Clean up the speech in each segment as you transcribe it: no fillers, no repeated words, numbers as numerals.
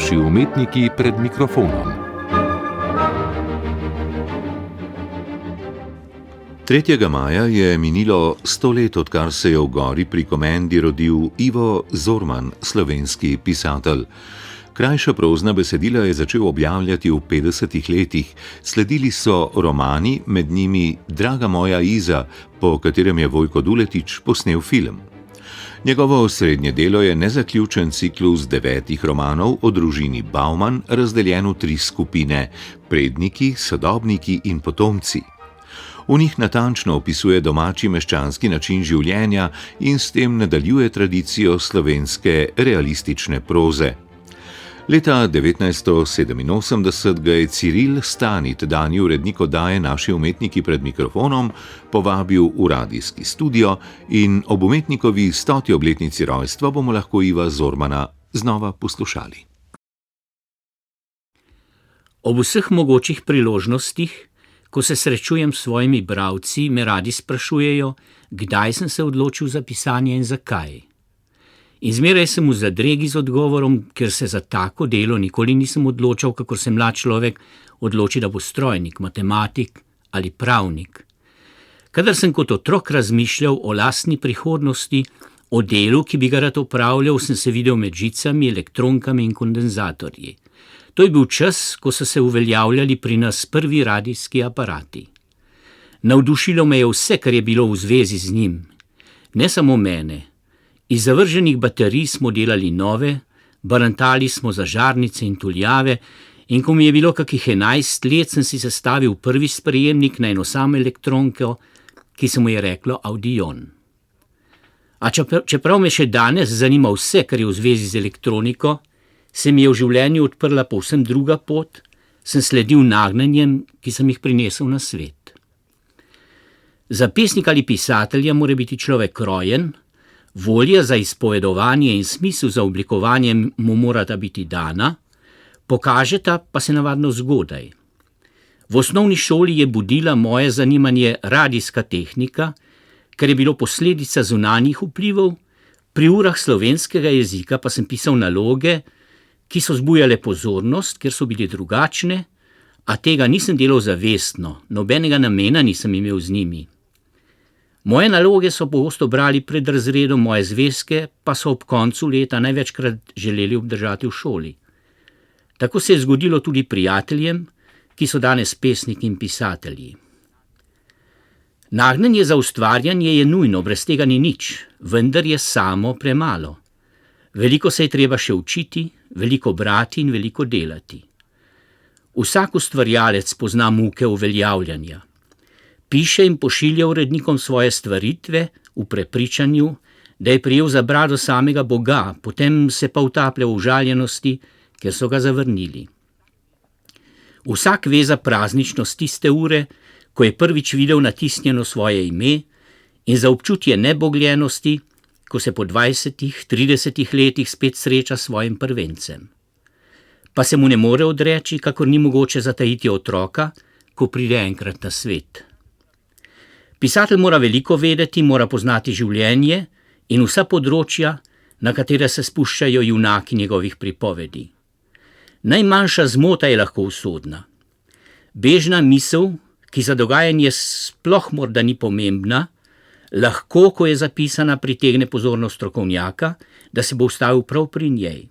naši umetniki pred mikrofonom. 3. maja je minilo 100 let, odkar se je v Gori pri Komendi rodil Ivo Zorman, slovenski pisatelj. Krajša prozna besedila je začel objavljati v 50 letih. Sledili so romani, med njimi Draga moja Iza, po katerem je Vojko Duletič posnel film. Njegovo srednje delo je nezaključen ciklus 9 romanov o družini Bauman, razdeljen v 3 skupine: predniki, sodobniki in potomci. V njih natančno opisuje domači meščanski način življenja in s tem nadaljuje tradicijo slovenske realistične proze. Leta 1987 ga je Ciril Stani, tedanji urednik oddaje Naši umetniki pred mikrofonom, povabil v radijski studio in ob umetnikovi 100. obletnici rojstva bomo lahko Iva Zormana znova poslušali. Ob vseh mogočih priložnostih, ko se srečujem s svojimi bralci, me radi sprašujejo, kdaj sem se odločil za pisanje in zakaj. In zmeraj sem v zadregi z odgovorom, ker se za tako delo nikoli nisem odločal, kakor se mlad človek odloči, da bo strojnik, matematik ali pravnik. Kadar sem kot otrok razmišljal o lastni prihodnosti, o delu, ki bi ga rad opravljal, sem se videl med žicami, elektronkami in kondenzatorji. To je bil čas, ko so se uveljavljali pri nas prvi radijski aparati. Navdušilo me je vse, kar je bilo v zvezi z njim. Ne samo mene. Iz zavrženih baterij smo delali nove, barantali smo za žarnice in tuljave, in ko mi je bilo kakih 11 let, sem si sestavil prvi sprejemnik na eno samo elektronko, ki se mu je reklo Audion. A čeprav me še danes zanima vse, kar je v zvezi z elektroniko, se mi je v življenju odprla povsem druga pot, sem sledil nagnanjem, ki sem jih prinesel na svet. Za pesnika ali pisatelja mora biti človek rojen, volja za izpovedovanje in smisel za oblikovanje mu morata biti dana, pokažeta pa se navadno zgodaj. V osnovni šoli je budila moje zanimanje radijska tehnika, ker je bilo posledica zunanjih vplivov, pri urah slovenskega jezika pa sem pisal naloge, ki so zbujale pozornost, ker so bili drugačne, a tega nisem delal zavestno, nobenega namena nisem imel z njimi. Moje naloge so pogosto brali pred razredom, moje zvezke pa so ob koncu leta največkrat želeli obdržati v šoli. Tako se je zgodilo tudi prijateljem, ki so danes pesniki in pisatelji. Nagnjenje za ustvarjanje je nujno, brez tega ni nič, vendar je samo premalo. Veliko se je treba še učiti, veliko brati in veliko delati. Vsak ustvarjalec pozna muke uveljavljanja. Piše in pošilja urednikom svoje stvaritve v prepričanju, da je prijel za brado samega Boga, potem se pa utaplja v užaljenosti, ker so ga zavrnili. Vsak ve za prazničnost tiste ure, ko je prvič videl natisnjeno svoje ime, in za občutje nebogljenosti, ko se po 20-30 letih spet sreča s svojim prvencem. Pa se mu ne more odreči, kakor ni mogoče zatajiti otroka, ko pride enkrat na svet. Pisatelj mora veliko vedeti, mora poznati življenje in vsa področja, na katera se spuščajo junaki njegovih pripovedi. Najmanjša zmota je lahko usodna. Bežna misel, ki za dogajanje sploh morda ni pomembna, lahko, ko je zapisana, pritegne pozornost strokovnjaka, da se bo ustavil prav pri njej.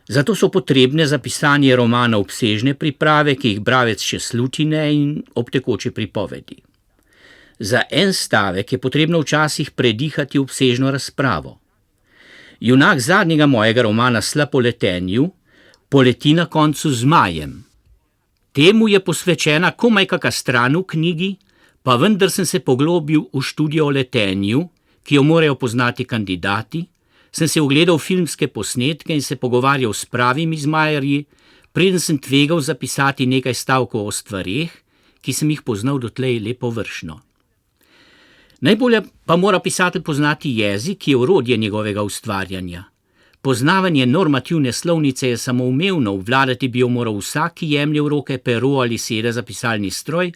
Zato so potrebne za pisanje romana obsežne priprave, ki jih bralec še slutine in ob tekoči pripovedi. Za en stavek je potrebno včasih predihati obsežno razpravo. Junak zadnjega mojega romana Slap o letenju poleti na koncu z zmajem. Temu je posvečena komaj kaka stran v knjigi, pa vendar sem se poglobil v študijo o letenju, ki jo morajo poznati kandidati, sem se ogledal filmske posnetke in se pogovarjal s pravimi zmajarji, preden sem tvegal zapisati nekaj stavkov o stvareh, ki sem jih poznal dotlej le površno. Najbolje pa mora pisatelj poznati jezik, ki je orodje njegovega ustvarjanja. Poznavanje normativne slovnice je samoumevno, obvladati bi jo moral vsak, ki jemlje v roke pero ali sede za pisalni stroj,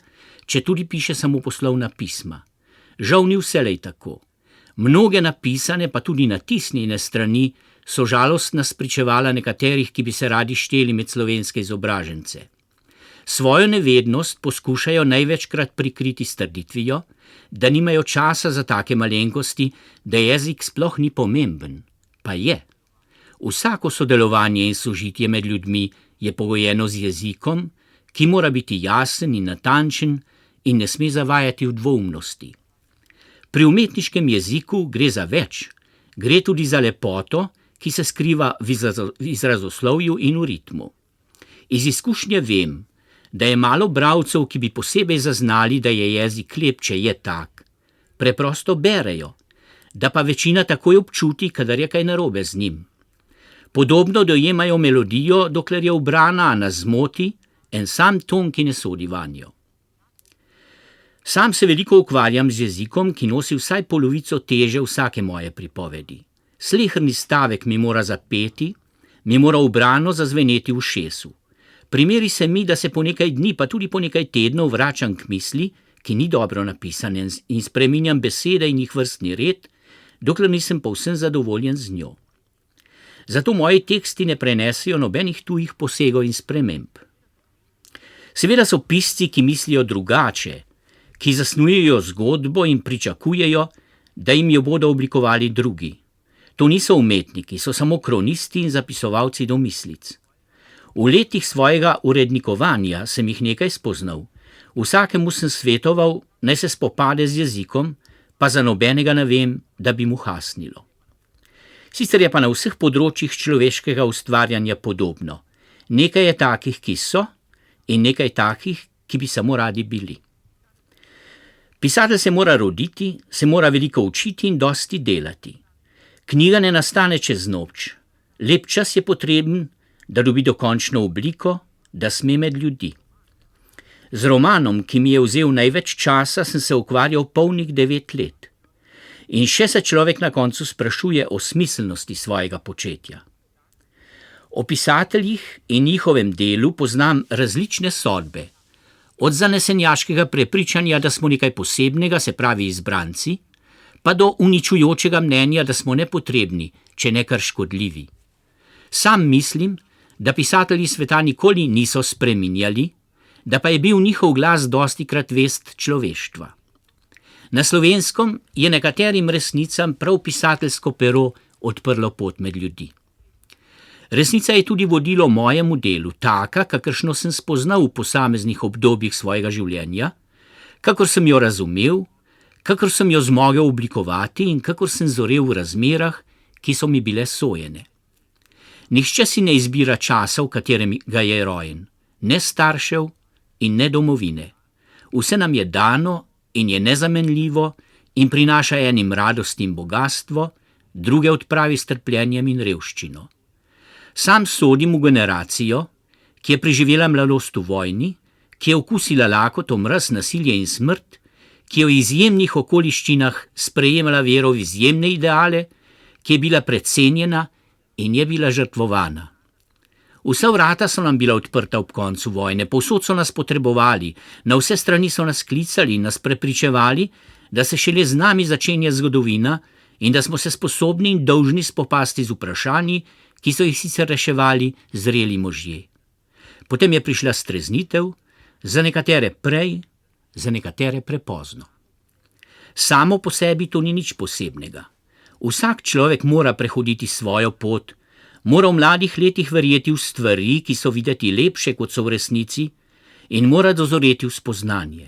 če tudi piše samo poslovna pisma. Žal ni vselej tako. Mnoge napisane, pa tudi natisnjene strani, so žalostna spričevala nekaterih, ki bi se radi šteli med slovenske izobražence. Svojo nevednost poskušajo največkrat prikriti s trditvijo, da nimajo časa za take malenkosti, da jezik sploh ni pomemben. Pa je. Vsako sodelovanje in sožitje med ljudmi je pogojeno z jezikom, ki mora biti jasen in natančen in ne sme zavajati v dvoumnosti. Pri umetniškem jeziku gre za več, gre tudi za lepoto, ki se skriva v izrazoslovju in v ritmu. Iz izkušnje vem, da je malo bralcev, ki bi posebej zaznali, da je jezik lep, če je tak. Preprosto berejo, da pa večina takoj občuti, kadar je kaj narobe z njim. Podobno dojemajo melodijo, dokler je ubrana, a nas zmoti en sam ton, ki ne sodi vanjo. Sam se veliko ukvarjam z jezikom, ki nosi vsaj polovico teže vsake moje pripovedi. Sleherni stavek mi mora zapeti, mi mora ubrano zazveneti v ušesu. Primeri se mi, da se po nekaj dni, pa tudi po nekaj tednov vračam k misli, ki ni dobro napisane, in spreminjam besede in jih vrstni red, dokler nisem povsem zadovoljen z njo. Zato moji teksti ne prenesijo nobenih tujih posegov in sprememb. Seveda so pisci, ki mislijo drugače, ki zasnujejo zgodbo in pričakujejo, da jim jo bodo oblikovali drugi. To niso umetniki, so samo kronisti in zapisovalci domislic. V letih svojega urednikovanja sem jih nekaj spoznal. Vsakemu sem svetoval, naj se spopade z jezikom, pa za nobenega ne vem, da bi mu hasnilo. Sicer je pa na vseh področjih človeškega ustvarjanja podobno. Nekaj je takih, ki so, in nekaj takih, ki bi samo radi bili. Pisatelj se mora roditi, se mora veliko učiti in dosti delati. Knjiga ne nastane čez noč. Lep čas je potreben, da dobi dokončno obliko, da sme med ljudi. Z romanom, ki mi je vzel največ časa, sem se ukvarjal polnih 9 let. In še se človek na koncu sprašuje o smiselnosti svojega početja. O pisateljih in njihovem delu poznam različne sodbe. Od zanesenjaškega prepričanja, da smo nekaj posebnega, se pravi izbranci, pa do uničujočega mnenja, da smo nepotrebni, če ne kar škodljivi. Sam mislim, da pisatelji sveta nikoli niso spreminjali, da pa je bil njihov glas dostikrat vest človeštva. Na Slovenskem je nekaterim resnicam prav pisateljsko pero odprlo pot med ljudi. Resnica je tudi vodilo mojemu delu, taka, kakršno sem spoznal v posameznih obdobjih svojega življenja, kakor sem jo razumel, kakor sem jo zmogel oblikovati in kakor sem zorel v razmerah, ki so mi bile sojene. Nihče si ne izbira časa, v katerem ga je rojen, ne staršev in ne domovine. Vse nam je dano in je nezamenljivo in prinaša enim radost in bogatstvo, druge odpravi s trpljenjem in revščino. Sam sodim v generacijo, ki je preživela mladost v vojni, ki je okusila lakoto, mraz, nasilje in smrt, ki je v izjemnih okoliščinah sprejemala vero v izjemne ideale, ki je bila precenjena in je bila žrtvovana. Vsa vrata so nam bila odprta ob koncu vojne, povsod so nas potrebovali, na vse strani so nas klicali in nas prepričevali, da se šele z nami začenja zgodovina in da smo se sposobni in dolžni spopasti z vprašanji, ki so jih sicer reševali zreli možje. Potem je prišla streznitev, za nekatere prej, za nekatere prepozno. Samo po sebi to ni nič posebnega. Vsak človek mora prehoditi svojo pot, mora v mladih letih verjeti v stvari, ki so videti lepše, kot so v resnici, in mora dozoreti v spoznanje.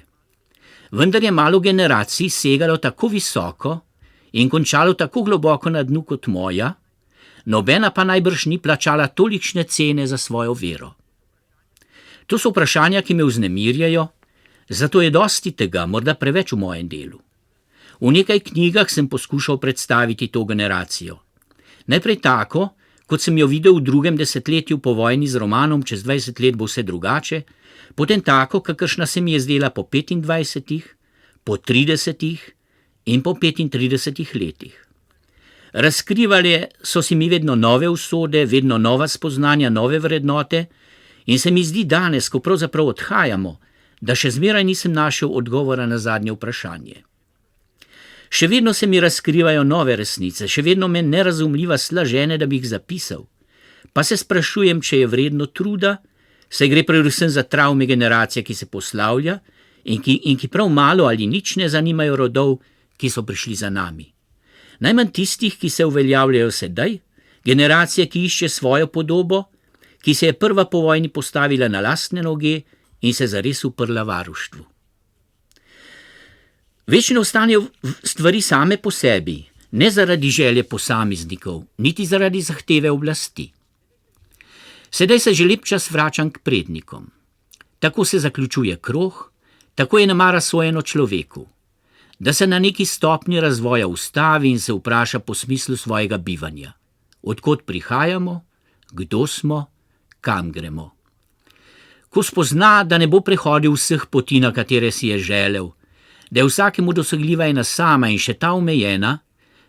Vendar je malo generacij segalo tako visoko in končalo tako globoko na dnu kot moja, nobena pa najbrž ni plačala tolikšne cene za svojo vero. To so vprašanja, ki me vznemirjajo, zato je dosti tega, morda preveč v mojem delu. V nekaj knjigah sem poskušal predstaviti to generacijo. Najprej tako, kot sem jo videl v 2. desetletju po vojni z romanom Čez 20 let bo vse drugače, potem tako, kakršna se mi je zdela po 25, po 30 in po 35 letih. Razkrivali so si mi vedno nove usode, vedno nova spoznanja, nove vrednote in se mi zdi danes, ko pravzaprav odhajamo, da še zmeraj nisem našel odgovora na zadnje vprašanje. Še vedno se mi razkrivajo nove resnice, še vedno me nerazumljiva sla žene, da bi jih zapisal. Pa se sprašujem, če je vredno truda, saj gre predvsem za travme generacije, ki se poslavlja in ki prav malo ali nič ne zanimajo rodov, ki so prišli za nami. Najmanj tistih, ki se uveljavljajo sedaj, generacije, ki išče svojo podobo, ki se je prva po vojni postavila na lastne noge in se zares uprla varuštvu. Večno ostanejo stvari same po sebi, ne zaradi želje posameznikov, niti zaradi zahteve oblasti. Sedaj se že lep čas vračam k prednikom. Tako se zaključuje krog, tako je namara sojeno človeku, da se na neki stopnji razvoja ustavi in se vpraša po smislu svojega bivanja. Odkot prihajamo, kdo smo, kam gremo. Ko spozna, da ne bo prehodil vseh poti, na katere si je želel, da je vsakemu dosegljiva ena sama in še ta omejena,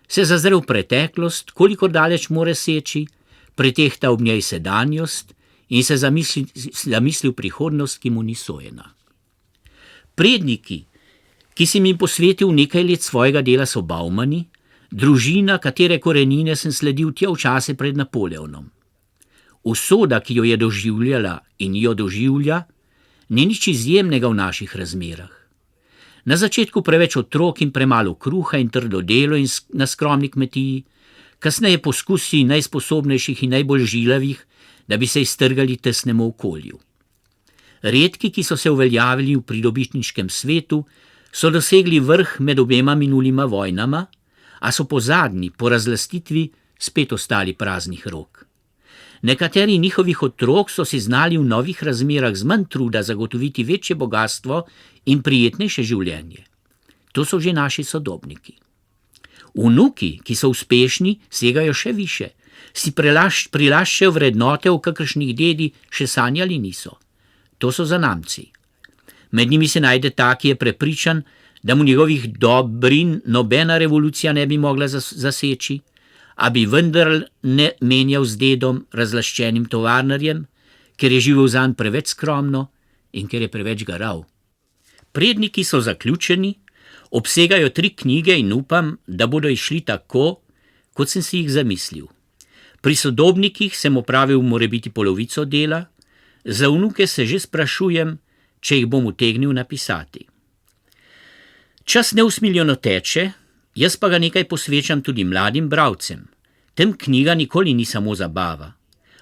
se zazre v preteklost, kolikor daleč more seči, pretehta ob njej sedanjost in se zamisli v prihodnost, ki mu ni sojena. Predniki, ki si mi posvetil nekaj let svojega dela, so Baumani, družina, katere korenine sem sledil tja v čase pred Napoleonom. Usoda, ki jo je doživljala in jo doživlja, ni nič izjemnega v naših razmerah. Na začetku preveč otrok in premalo kruha in trdo delo in na skromni kmetiji, kasneje poskusi najsposobnejših in najbolj žilavih, da bi se iztrgali tesnemu okolju. Redki, ki so se uveljavili v pridobitniškem svetu, so dosegli vrh med obema minulima vojnama, a so po zadnji, po razlastitvi, spet ostali praznih rok. Nekateri njihovih otrok so si znali v novih razmerah z manj truda zagotoviti večje bogastvo in prijetnejše življenje. To so že naši sodobniki. Vnuki, ki so uspešni, segajo še više, si prilaščajo vrednote, o kakršnih dedi še sanjali niso. To so zanamci. Med njimi se najde ta, ki je prepričan, da mu njegovih dobrin nobena revolucija ne bi mogla zaseči, a bi vendar ne menjal z dedom razlaščenim tovarnarjem, ker je živel zanj preveč skromno in ker je preveč garal. Predniki so zaključeni, obsegajo 3 knjige in upam, da bodo išli tako, kot sem si jih zamislil. Pri sodobnikih sem opravil morebiti polovico dela, za vnuke se že sprašujem, če jih bom utegnil napisati. Čas neusmiljeno teče, jaz pa ga nekaj posvečam tudi mladim bralcem. Tem knjiga nikoli ni samo zabava.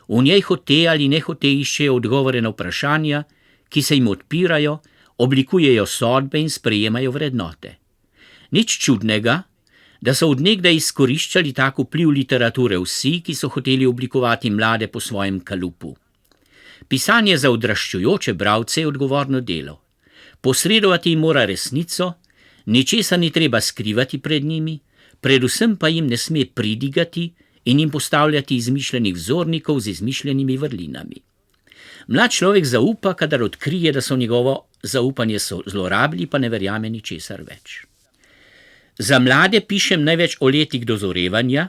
V njej hote ali nehote iščejo odgovore na vprašanja, ki se jim odpirajo, oblikujejo sodbe in sprejemajo vrednote. Nič čudnega, da so od nekdaj izkoriščali tak vpliv literature vsi, ki so hoteli oblikovati mlade po svojem kalupu. Pisanje za odraščujoče bralce je odgovorno delo. Posredovati jim mora resnico, ničesar ni treba skrivati pred njimi, predvsem pa jim ne sme pridigati in jim postavljati izmišljenih vzornikov z izmišljenimi vrlinami. Mlad človek zaupa, kadar odkrije, da so njegovo zaupanje zlorabili, pa ne verjame ničesar več. Za mlade pišem največ o letih dozorevanja,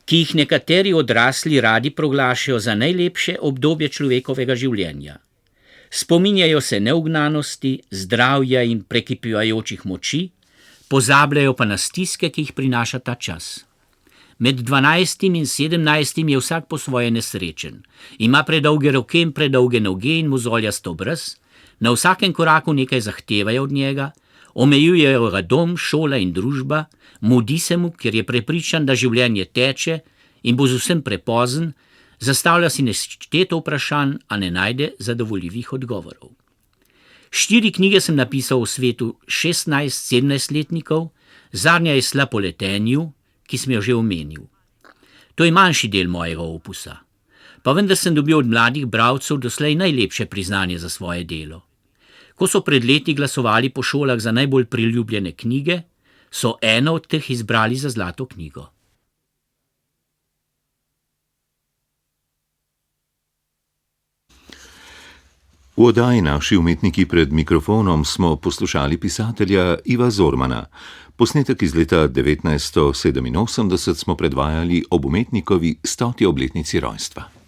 ki jih nekateri odrasli radi proglašajo za najlepše obdobje človekovega življenja. Spominjajo se neugnanosti, zdravja in prekipivajočih moči, pozabljajo pa na stiske, ki jih prinaša ta čas. Med 12. in 17. je vsak po svoje nesrečen. Ima predolge roke in predolge noge in mozoljast obraz, na vsakem koraku nekaj zahtevajo od njega, omejujejo ga dom, šola in družba, mudi se mu, ker je prepričan, da življenje teče in bo z vsem prepozen, zastavlja si nešteto vprašanj, a ne najde zadovoljivih odgovorov. 4 knjige sem napisal o svetu 16-17-letnikov, zadnja je Sla po letenju, ki sem jo že omenil. To je manjši del mojega opusa, pa vendar sem dobil od mladih bralcev doslej najlepše priznanje za svoje delo. Ko so pred leti glasovali po šolah za najbolj priljubljene knjige, so eno od teh izbrali za zlato knjigo. V oddaji Naši umetniki pred mikrofonom smo poslušali pisatelja Iva Zormana. Posnetek iz leta 1987 smo predvajali ob umetnikovi 100. obletnici rojstva.